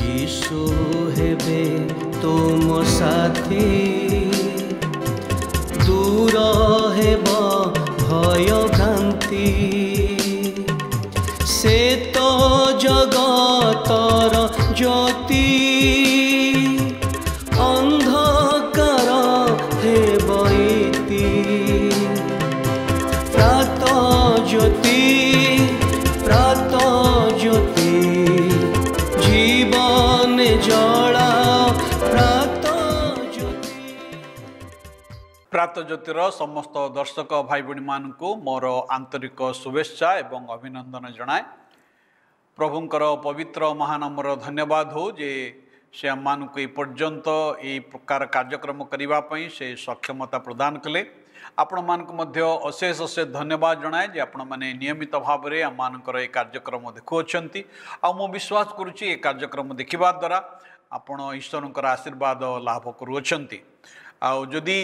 यीशु हेबे तुम साथी दूर हेब भय भ्रांति से तो जगतर ज्योति अंधकार हेब इति प्रात ज्योति जीवन जला प्रात ज्योतिर समस्त दर्शक भाई भणी मान को मोर आंतरिक शुभेच्छा एवं अभिनंदन जनाए। प्रभुंकर पवित्र महानामर धन्यवाद हो जे से आम मानक ए पर्यंत ए प्रकार कार्यक्रम करने से सक्षमता प्रदान कले। आपण मानक मध्य अशेष अशेष धन्यवाद जनाए जे आपण माने नियमित भाव में आम मानकर ए कार्यक्रम देखुअछंती। आ मो विश्वास करुच्ची ए कार्यक्रम देखिबा द्वारा आपण ईश्वरंकर आशीर्वाद लाभ करुअछंती। आ जदि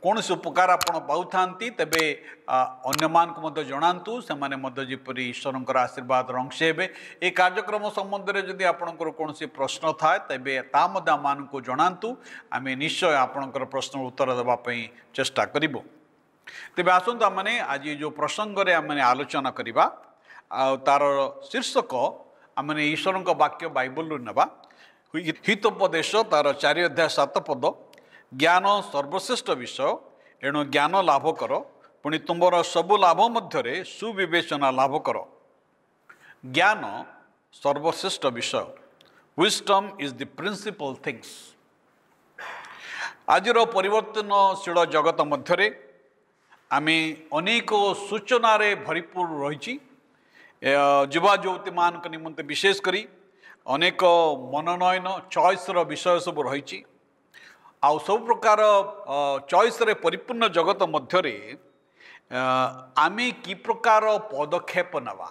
कौन से उपकार आपण पाउथांती तेबे अन्य मान को मध्य जणांतु से माने मध्य जिपरि ईश्वरंकर आशीर्वाद रंगसे हेबे। ए कार्यक्रम संबंध में जदि आपणकर कौन से प्रश्न थाए तेबे ता मध्य मान को जणांतु आमे निश्चय आपणकर प्रश्न उत्तर देबा पई चेष्टा करिबो। तेबे आसंतु आमने आज जो प्रसंग रे आमने आलोचना करिबा आ तार शीर्षक आमने ईश्वरंक वाक्य बाइबल रु नेबा हितोपदेश तार 4 अध्याय 7 पद ज्ञान सर्वश्रेष्ठ विषय एणु ज्ञान लाभ कर पुणी तुमर सबु लाभ मध्य सुविवेचना लाभ कर। ज्ञान सर्वश्रेष्ठ विषय wisdom is the principal things. आजर परिवर्तनशील जगत मध्य आमे अनेक सूचना भरपूर रही युवा युवती मान निमंते विशेष करी अनेक मनोनयन चॉइस विषय सब रही आउ सब प्रकार चॉइस रे परिपूर्ण जगत मध्य आमे कि प्रकार पदक्षेप नवा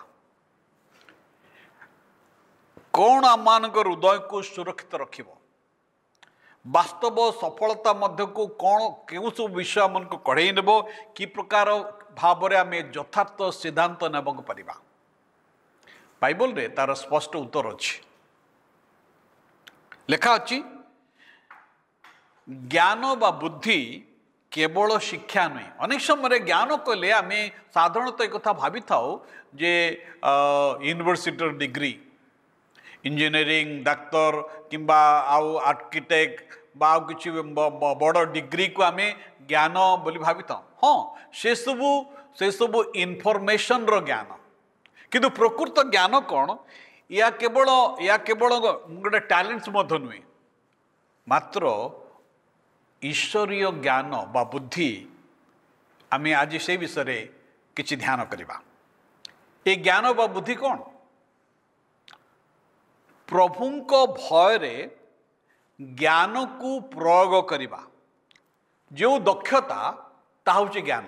कौन आम हृदय को सुरक्षित रखिब वास्तव सफलता मध्य को कौन केउ सब विषय मन को कढ़ई नेब कि प्रकार भाव में आमे यथार्थ सिद्धांत नेबक परिबा। बाइबल रे तार स्पष्ट उत्तर अछि लेखा अछि ज्ञान बा बुद्धि केवल शिक्षा नुहे। अनेक समय ज्ञान कहले आम साधारणतः एक कथा भावी थाउ जे यूनिवर्सिटी डिग्री इंजीनियरिंग डाक्तर किंबा आउ आर्किटेक्ट बा किसी बड़ डिग्री को आम ज्ञान बोली भावी था। हाँ से सबू इनफॉरमेशन रो ज्ञान किंतु प्रकृत ज्ञान कौन या केवल गोटे टैलेंट्स मध्य नुहे मात्र ईश्वरीय ज्ञान बा बुद्धि आम आज से विषय किछि ध्यान करिबा। ए ज्ञान बा बुद्धि कौन प्रभुंको भय रे ज्ञान को प्रयोग करिबा जो दक्षता ताहा होछि ज्ञान।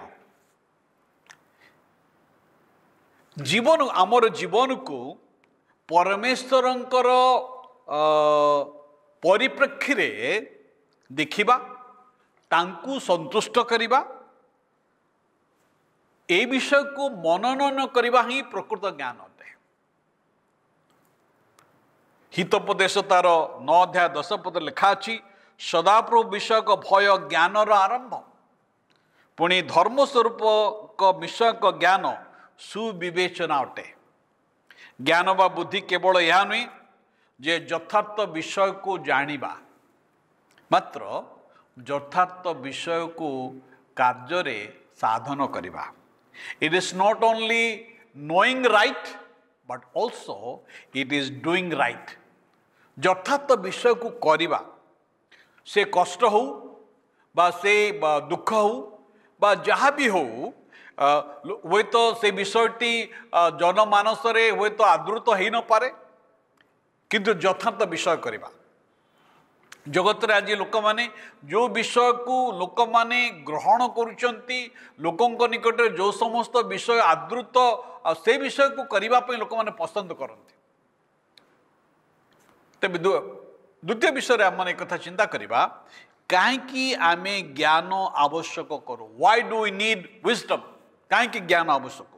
जीवन आमर जीवन को परमेश्वरंकर परिप्रेक्षी रे देखिबा तांकु संतुष्ट करिबा ए विषय को मननन करिबा ही प्रकृत ज्ञान अटे। हितोपदेश तार 9 अध्याय 10 पद लिखा अछि सदाप्रभु विषय को भय ज्ञान आरंभ पुणी धर्म स्वरूप को विषय को ज्ञान सुविवेचना अटे। ज्ञान बा बुद्धि केवल यह नुहे जे यथार्थ विषय को जानिबा मात्र यथार्थ विषय को कार्य रे साधन करिबा। It is not only knowing right but also it is doing right. यथार्थ विषय को करिबा से कष्ट हो बा से दुख हो बा जहाँ भी हो वे तो से विषयटी जनमानस रे वे तो आदृत हो न पारे किंतु यथार्थ विषय करिबा। जगत रे आज लोक माने जो विषय को लोक माने ग्रहण करुचंती लोकों निकट जो समस्त विषय आदृत से विषय को करिबा पे लोक माने पसंद करते। तेबे द्वितीय विषय आम एक कथा चिंता करिबा कहीं आमे ज्ञान आवश्यक करूँ। Why do we need wisdom कहीं ज्ञान आवश्यक।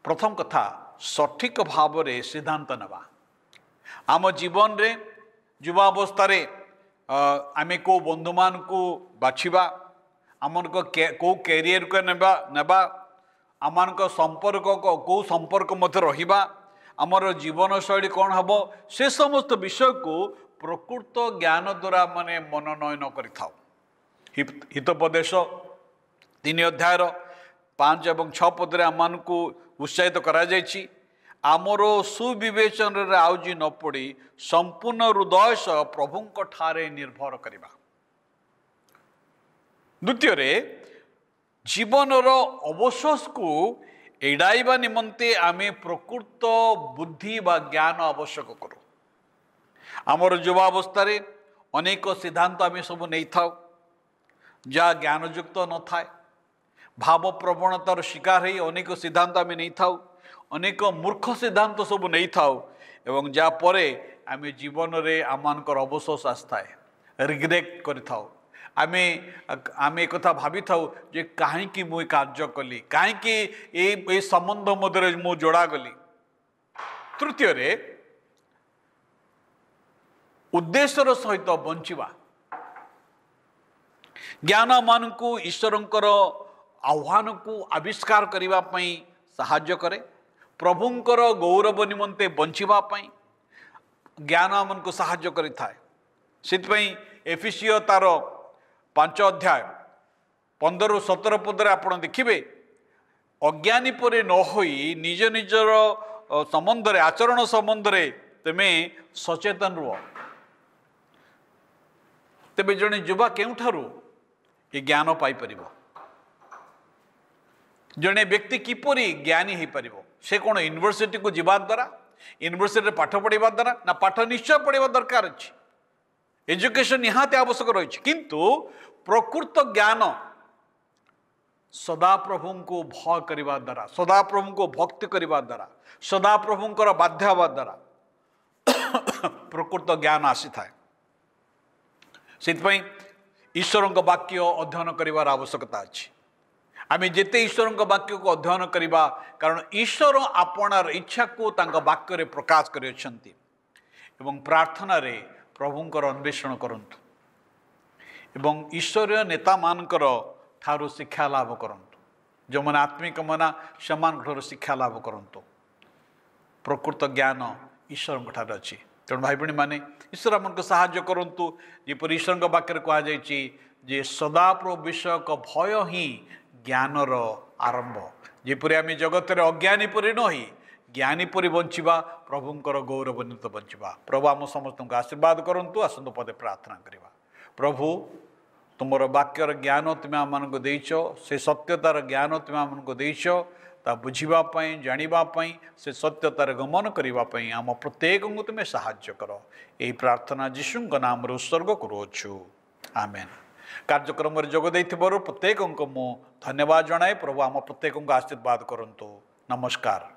प्रथम कथा सठिक भाव में सिद्धांत नेबा आम जीवन रे युवावस्था आमे को बंधु मान को बाछिबा आमन को कैरियर को नेबा आमान को संपर्क को संपर्क मध्य रहिबा आमर जीवन शैली कौन हम से समस्त विषय को प्रकृत ज्ञान द्वारा माने मनोनयन करिथाउ। हितोपदेश 3 अध्याय 5 और 6 पदरे आम को उत्साहित करा जायछि। आमर सुविवेचन रे आउजी न पड़ी संपूर्ण हृदय सह प्रभुंक ठारे निर्भर करिबा। द्वितीय रे जीवन अवशोष को एड़ाइबा निमंते आमे प्रकृत बुद्धि बा ज्ञान आवश्यक करू। आमर युवावस्था अनेक सिद्धांत आमे सब नहीं थाउ जहाँ ज्ञानयुक्त न थाए भाव प्रवणतार शिकार ही अनेक सिद्धांत आमे नहीं थाउ अनेक मूर्ख सिद्धांत सब नहीं थाउ एवं जा परे आमे जीवन रे आमानकर अवशोष आसथाए रिग्रेट करि थाउ। आमे आमे कथा भाभी थाउ जे काहेकि मु कार्य कली काहेकि ए संबंध मध्य मु जोड़ा गली। तृतीय रे उद्देश्यर सहित बंचिबा ज्ञान मान को ईश्वरंकर आह्वान को आविष्कार करिबा पई सहाय्य करे। प्रभुंकर गौरव निमंते बंचिबा पई ज्ञान मन को सहाय्य करि थाए। सितपई एफिसियो तार 5 अध्याय 15-17 पदरे आपण देखिबे अज्ञानी परे न होई निज निजर संबंध रे आचरण संबंध रे तमे सचेतन रुह। तेबे जने युवा केउठारु ये ज्ञान पाई परिबो जने व्यक्ति किपरि ज्ञानी हो पार से कौन यूनिवर्सिटी को जीवा द्वारा यूनिवर्सिटी पाठ पढ़ा द्वारा ना पाठ निश्चय पढ़ा दरकार अच्छी एजुकेशन निहाती आवश्यक रही किंतु प्रकृत ज्ञान सदा प्रभु को भय करने द्वारा सदा प्रभु को भक्ति करने द्वारा सदा प्रभुंर बाध्य हवा द्वारा प्रकृत ज्ञान आसी थाए। से ईश्वर वाक्य अध्ययन करार आवश्यकता अच्छी। आम जिते ईश्वर वाक्य को अध्ययन करवा कारण ईश्वर आपणार इच्छा को वाक्य रे प्रकाश कर प्रार्थना रे प्रभुंकर अन्वेषण करंतु एवं ईश्वरीय नेता मानकर ठारू शिक्षा लाभ करंतु जो मैंने आत्मिक मना समान ठारू शिक्षा लाभ करंतु। प्रकृत ज्ञान ईश्वर ठार अच्छी तेणु भाई भाई माने ईश्वर आम को साहाय्य करंतु जेपरि ईश्वर वाक्य कहुई जे सदाप्रभु विषयक भय ही ज्ञानर आरंभ जेपरि आम जगत अज्ञानी परि नही ज्ञानी परि बंचिबा प्रभुंकर गौरवान्वित बंचिबा। प्रभु आम समस्त को आशीर्वाद करंतु। आसंतु पदे प्रार्थना करिबा। प्रभु तुमर वाक्यर ज्ञान तुम आमको देइछ से सत्यतार ज्ञान तुम आमको देइछ ता बुझिबा पई जानिबा पई से सत्यतार गमन करिबा पई आम प्रत्येक को तुम साहाय्य कर। एही प्रार्थना यीशु नाम रे उत्सर्ग करूछु आमेन। कार्यक्रम रे जोग दैथिबारु प्रत्येक को मु धन्यवाद जणाए। प्रभु आम प्रत्येक को आशीर्वाद करंतु। नमस्कार।